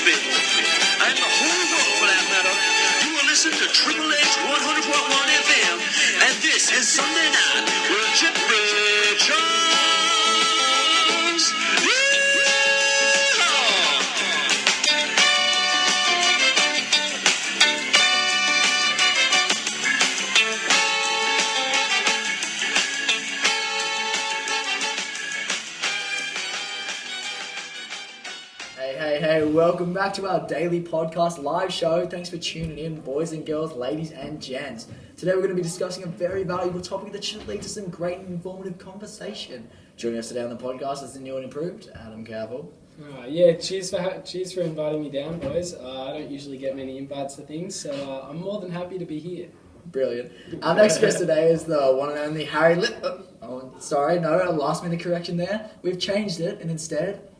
bit, and the whole world for that matter. You will listen to Triple H 100.1 FM, and this is Sunday Night with Jeffrey Jones. Hey, welcome back to our daily podcast live show. Thanks for tuning in, boys and girls, ladies and gents. Today we're going to be discussing a very valuable topic that should lead to some great and informative conversation. Joining us today on the podcast is the new and improved Adam Cavill. Cheers for inviting me down, boys. I don't usually get many invites to things, so I'm more than happy to be here. Brilliant. Our next guest today is the one and only Harry last minute correction there. We've changed it, and instead...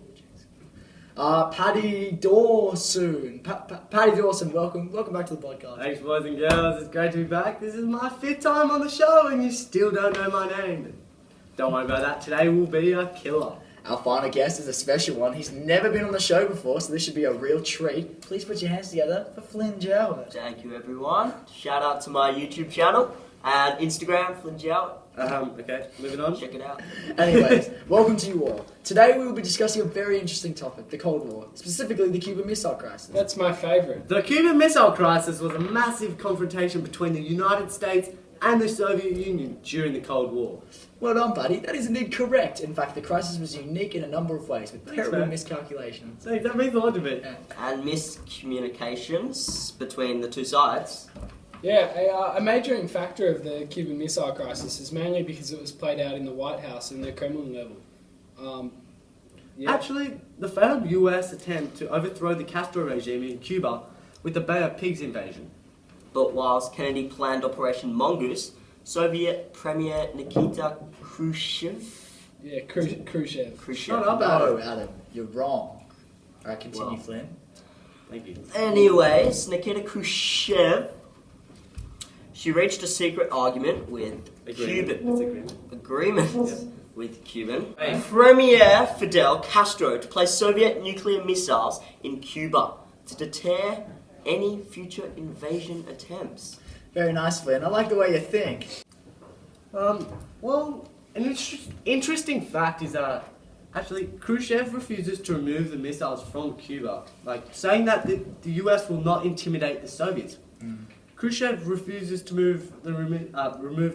Paddy Dawson. Paddy Dawson, welcome back to the podcast. Thanks, boys and girls. It's great to be back. This is my 5th time on the show, and you still don't know my name. Don't worry about that. Today will be a killer. Our final guest is a special one. He's never been on the show before, so this should be a real treat. Please put your hands together for Flynn Jowett. Thank you, everyone. Shout out to my YouTube channel and Instagram, Flynn Jowett. Okay, moving on. Check it out. Anyways, welcome to you all. Today we will be discussing a very interesting topic, the Cold War, specifically the Cuban Missile Crisis. That's my favourite. The Cuban Missile Crisis was a massive confrontation between the United States and the Soviet Union during the Cold War. Well done, buddy. That is indeed correct. In fact, the crisis was unique in a number of ways, with terrible man. miscalculations. Thanks, that means a lot to me. Yeah. And miscommunications between the two sides. Yeah, a majoring factor of the Cuban Missile Crisis is mainly because it was played out in the White House and the Kremlin level. Actually, the failed US attempt to overthrow the Castro regime in Cuba with the Bay of Pigs invasion. But whilst Kennedy planned Operation Mongoose, Soviet Premier Nikita Khrushchev. Khrushchev. Shut up, No, Adam. Adam, you're wrong. Alright, continue, Well. Flynn. Thank you. Anyways, Nikita Khrushchev. She reached a secret agreement with Cuban Premier Fidel Castro to place Soviet nuclear missiles in Cuba to deter any future invasion attempts. Very nice, Flynn. I like the way you think. Well, an interesting fact is that actually Khrushchev refuses to remove the missiles from Cuba, saying that the US will not intimidate the Soviets. Khrushchev refuses to remove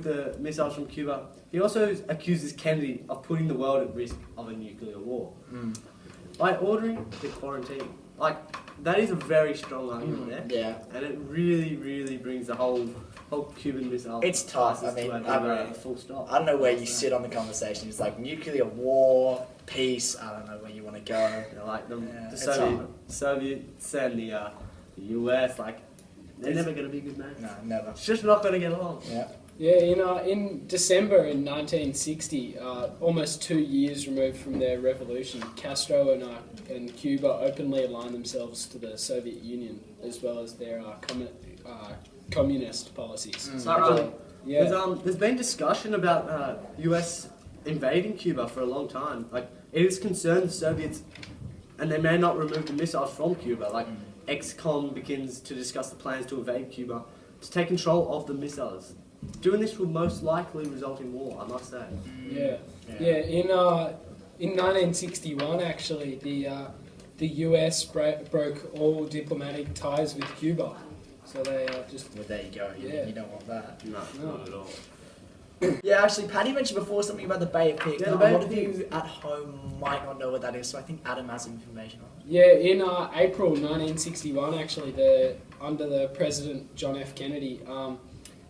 the missiles from Cuba. He also accuses Kennedy of putting the world at risk of a nuclear war by ordering the quarantine. That is a very strong argument there. Yeah. And it really, really brings the whole Cuban missile. It's tough. crisis to a full stop. I don't know where you sit on the conversation. It's like nuclear war, peace. I don't know where you want to go. The it's Soviets and the US, they're never going to be good mates. No, never. It's just not going to get along. Yeah. Yeah, in December in 1960, almost 2 years removed from their revolution, Castro and Cuba openly aligned themselves to the Soviet Union as well as their communist policies. Is that right? Yeah. There's been discussion about US invading Cuba for a long time. It has concerned the Soviets, and they may not remove the missiles from Cuba. ExCom begins to discuss the plans to invade Cuba to take control of the missiles. Doing this will most likely result in war, I must say. In 1961, actually, the US broke all diplomatic ties with Cuba, so they just. Well, there you go. You don't want that. No, not at all. Yeah, actually, Paddy mentioned before something about the Bay of Pigs. Yeah, Now, the Bay a lot of of you Pigs. at home might not know what that is, so I think Adam has some information on it. Yeah, in April 1961, actually, under the President John F. Kennedy,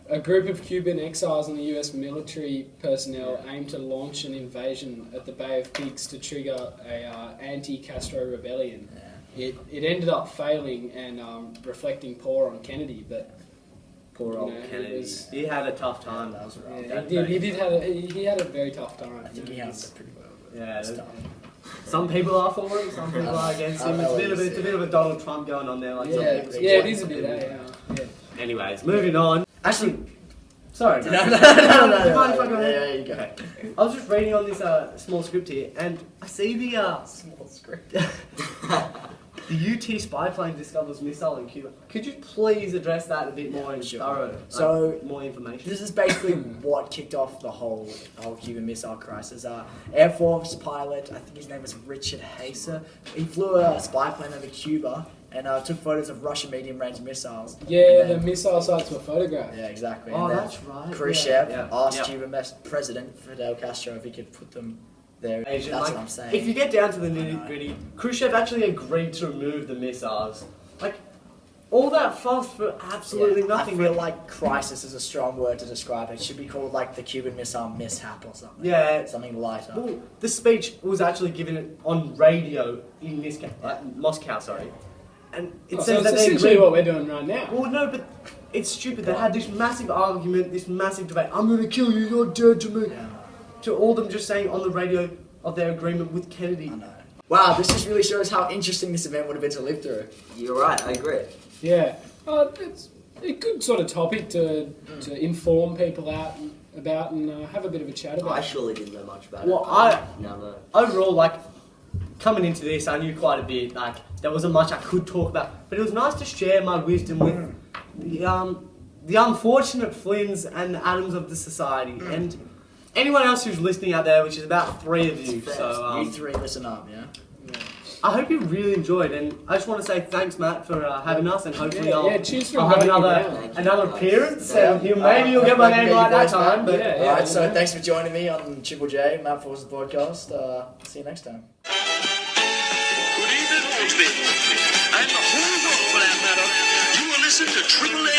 a group of Cuban exiles and the US military personnel aimed to launch an invasion at the Bay of Pigs to trigger a anti-Castro rebellion. Yeah. It ended up failing and reflecting poor on Kennedy, but Poor old Kennedy. He had a tough time. That was rough. yeah, he had a very tough time. I think he handled it pretty well. Yeah, Stuff. some people are for him, some people are against him. It's a bit of a Donald Trump going on there. Some people It is a bit. Yeah. Anyways, moving on. Actually, sorry. no. Mind if I go ahead? Yeah, you go. Okay. I was just reading on this small script here, and I see the Small script. the UT spy plane discovers missile in Cuba. Could you please address that a bit more in sure. thorough? So, more information. This is basically what kicked off the whole Cuban Missile Crisis. Air Force pilot, I think his name was Richard Haser, he flew a spy plane over Cuba and took photos of Russian medium-range missiles. Yeah, And the then- missile sites were photographed. Yeah, exactly. Oh, And then that's right. Khrushchev asked yeah. Cuban President Fidel Castro if he could put them there. Asian, That's like, what I'm saying. If you get down to the nitty gritty, Khrushchev actually agreed to remove the missiles. Like, all that fuss for absolutely nothing. I feel like crisis is a strong word to describe it. It should be called like the Cuban Missile Mishap or something. Yeah. Something lighter. Well, the speech was actually given on radio in this Moscow, sorry. And it Oh, says so that it's they essentially agreed. what we're doing right now. Well, no, but it's stupid. They had this massive argument, this massive debate. I'm going to kill you, you're dead to me. Yeah. To all them just saying on the radio of their agreement with Kennedy. I know. Wow, this just really shows how interesting this event would have been to live through. You're right, I agree. Yeah. It's a good sort of topic to inform people about and have a bit of a chat about. I surely didn't know much about Well, it. No. overall, like, coming into this, I knew quite a bit. Like, there wasn't much I could talk about. But it was nice to share my wisdom with the unfortunate Flynns and Adams of the society. And anyone else who's listening out there, which is about 3 of you. So, You three listen up, yeah? I hope you really enjoyed, and I just want to say thanks, Matt, for having us, and hopefully cheers for I'll have inviting me down. another appearance, Yeah. and maybe you'll get my name right that time. But Yeah. Alright, so thanks for joining me on Triple J, Matt Force's podcast. See you next time. Good evening, Oaksville. And the whole world, for that matter. You will listen to Triple A